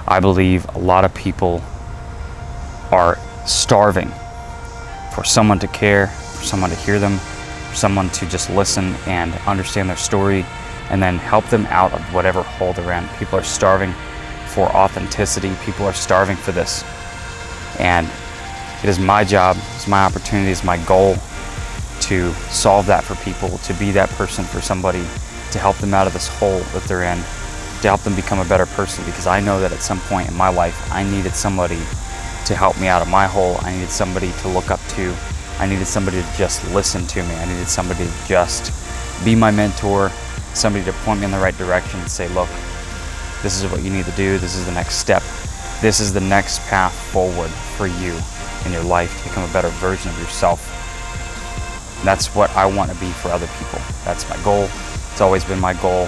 I believe a lot of people are starving for someone to care, for someone to hear them, for someone to just listen and understand their story and then help them out of whatever hole they're in. People are starving for authenticity. People are starving for this. And it is my job, it's my opportunity, it's my goal to solve that for people, to be that person for somebody, to help them out of this hole that they're in, to help them become a better person, because I know that at some point in my life, I needed somebody to help me out of my hole. I needed somebody to look up to. I needed somebody to just listen to me. I needed somebody to just be my mentor, somebody to point me in the right direction and say, look, this is what you need to do. This is the next step. This is the next path forward for you in your life to become a better version of yourself. And that's what I want to be for other people. That's my goal. It's always been my goal.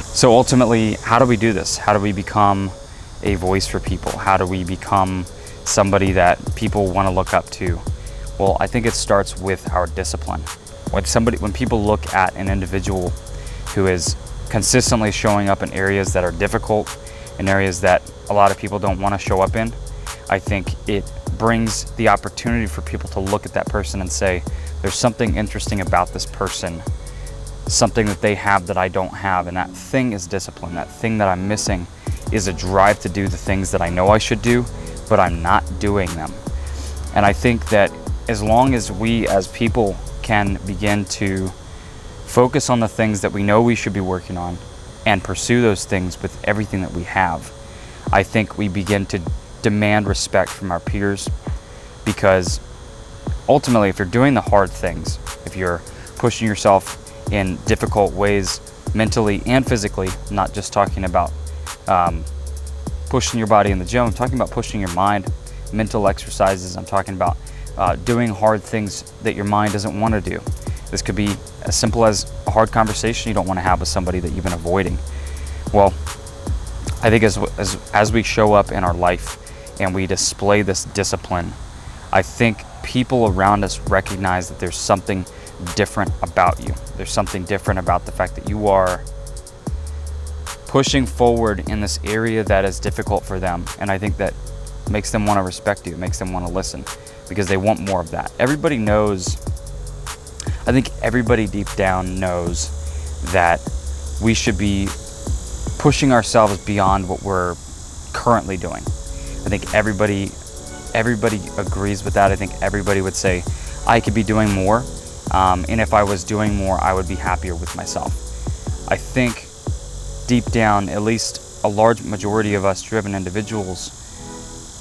So ultimately, how do we do this? How do we become a voice for people? How do we become somebody that people want to look up to? Well, I think it starts with our discipline. When people look at an individual who is consistently showing up in areas that are difficult, in areas that a lot of people don't want to show up in, I think it brings the opportunity for people to look at that person and say, there's something interesting about this person, something that they have that I don't have, and that thing is discipline. That thing that I'm missing is a drive to do the things that I know I should do, but I'm not doing them. And I think that as long as we as people can begin to focus on the things that we know we should be working on and pursue those things with everything that we have, I think we begin to demand respect from our peers, because ultimately, if you're doing the hard things, if you're pushing yourself in difficult ways mentally and physically, I'm not just talking about pushing your body in the gym, I'm talking about pushing your mind, mental exercises, I'm talking about doing hard things that your mind doesn't want to do. This could be as simple as a hard conversation you don't want to have with somebody that you've been avoiding. Well, I think as we show up in our life and we display this discipline, I think people around us recognize that there's something different about you. There's something different about the fact that you are pushing forward in this area that is difficult for them. And I think that makes them want to respect you, makes them want to listen, because they want more of that. Everybody knows, I think everybody deep down knows that we should be pushing ourselves beyond what we're currently doing. I think everybody agrees with that. I think everybody would say, I could be doing more, and if I was doing more, I would be happier with myself. I think deep down, at least a large majority of us driven individuals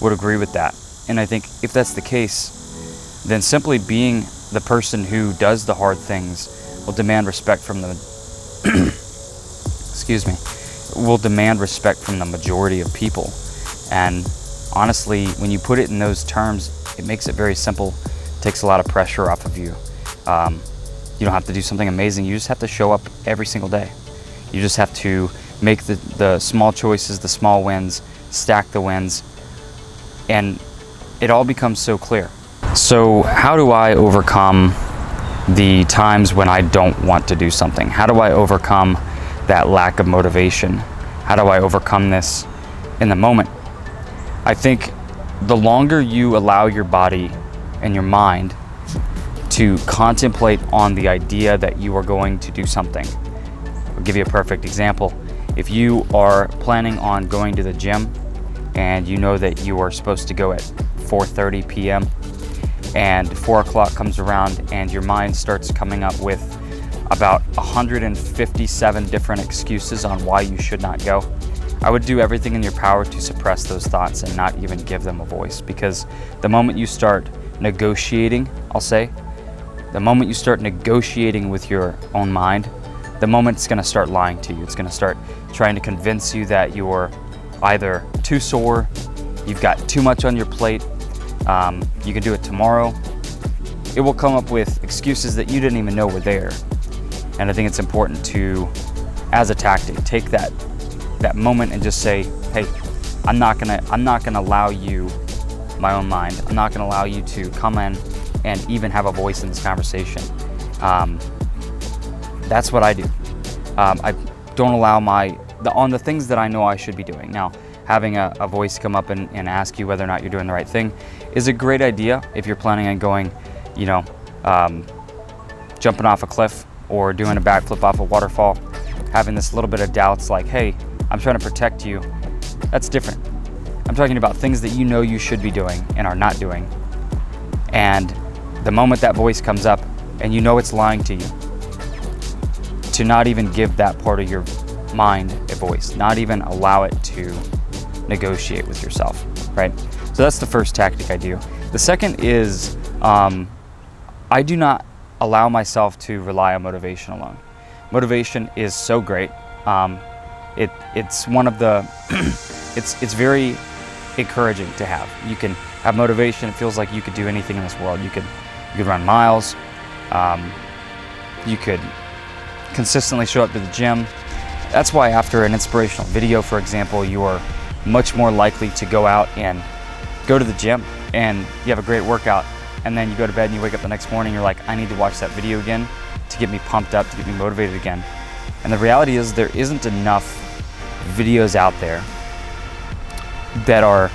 would agree with that. And I think if that's the case, then simply being the person who does the hard things will demand respect from the will demand respect from the majority of people. And honestly, when you put it in those terms, it makes it very simple. It takes a lot of pressure off of you. You don't have to do something amazing. You just have to show up every single day. You just have to make the small choices, the small wins, stack the wins, and it all becomes so clear. So how do I overcome the times when I don't want to do something? How do I overcome that lack of motivation? How do I overcome this in the moment? I think the longer you allow your body and your mind to contemplate on the idea that you are going to do something. I'll give you a perfect example. If you are planning on going to the gym and you know that you are supposed to go at 4:30 p.m. and 4 o'clock comes around and your mind starts coming up with about 157 different excuses on why you should not go, I would do everything in your power to suppress those thoughts and not even give them a voice. Because the moment you start negotiating, the moment you start negotiating with your own mind, the moment it's going to start lying to you. It's going to start trying to convince you that you're either too sore, you've got too much on your plate, you can do it tomorrow. It will come up with excuses that you didn't even know were there. And I think it's important to, as a tactic, take that moment and just say, hey, I'm not gonna allow you, my own mind, I'm not gonna allow you to come in and even have a voice in this conversation. That's what I do. I don't allow on the things that I know I should be doing. Now, having a voice come up and ask you whether or not you're doing the right thing is a great idea if you're planning on going, jumping off a cliff or doing a backflip off a waterfall. Having this little bit of doubts like, hey, I'm trying to protect you. That's different. I'm talking about things that you know you should be doing and are not doing. And the moment that voice comes up and you know it's lying to you, to not even give that part of your mind a voice, not even allow it to negotiate with yourself, right? So that's the first tactic I do. The second is I do not allow myself to rely on motivation alone. Motivation is so great. It's one of the, it's very encouraging to have. You can have motivation. It feels like you could do anything in this world. You could run miles. You could consistently show up to the gym. That's why after an inspirational video, for example, you are much more likely to go out and go to the gym and you have a great workout, and then you go to bed and you wake up the next morning, you're like, I need to watch that video again to get me pumped up, to get me motivated again. And the reality is there isn't enough videos out there that are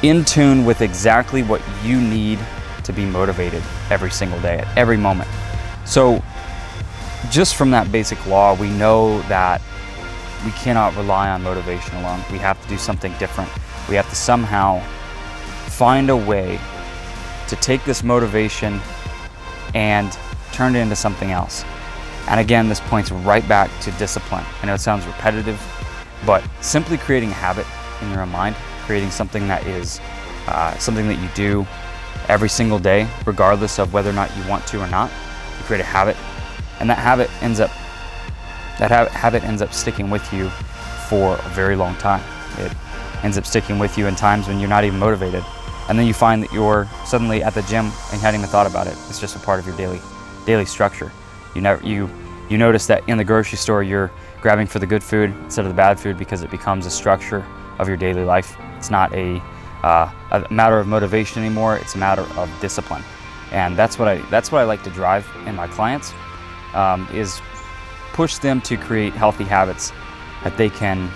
in tune with exactly what you need to be motivated every single day, at every moment. So just from that basic law, we know that we cannot rely on motivation alone. We have to do something different. We have to somehow find a way to take this motivation and turn it into something else. And again, this points right back to discipline. I know it sounds repetitive, but simply creating a habit in your own mind, creating something that is something that you do every single day, regardless of whether or not you want to or not. You create a habit, and that habit ends up sticking with you for a very long time. It ends up sticking with you in times when you're not even motivated, and then you find that you're suddenly at the gym and hadn't even thought about it. It's just a part of your daily structure. You notice that in the grocery store you're grabbing for the good food instead of the bad food because it becomes a structure of your daily life. It's not a matter of motivation anymore. It's a matter of discipline, and that's what I like to drive in my clients. Is push them to create healthy habits that they can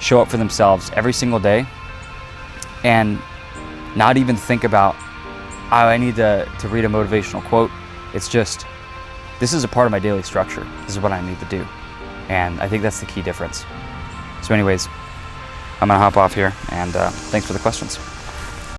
show up for themselves every single day and not even think about, oh, I need to read a motivational quote. It's just, this is a part of my daily structure. This is what I need to do. And I think that's the key difference. So anyways, I'm gonna hop off here, and thanks for the questions.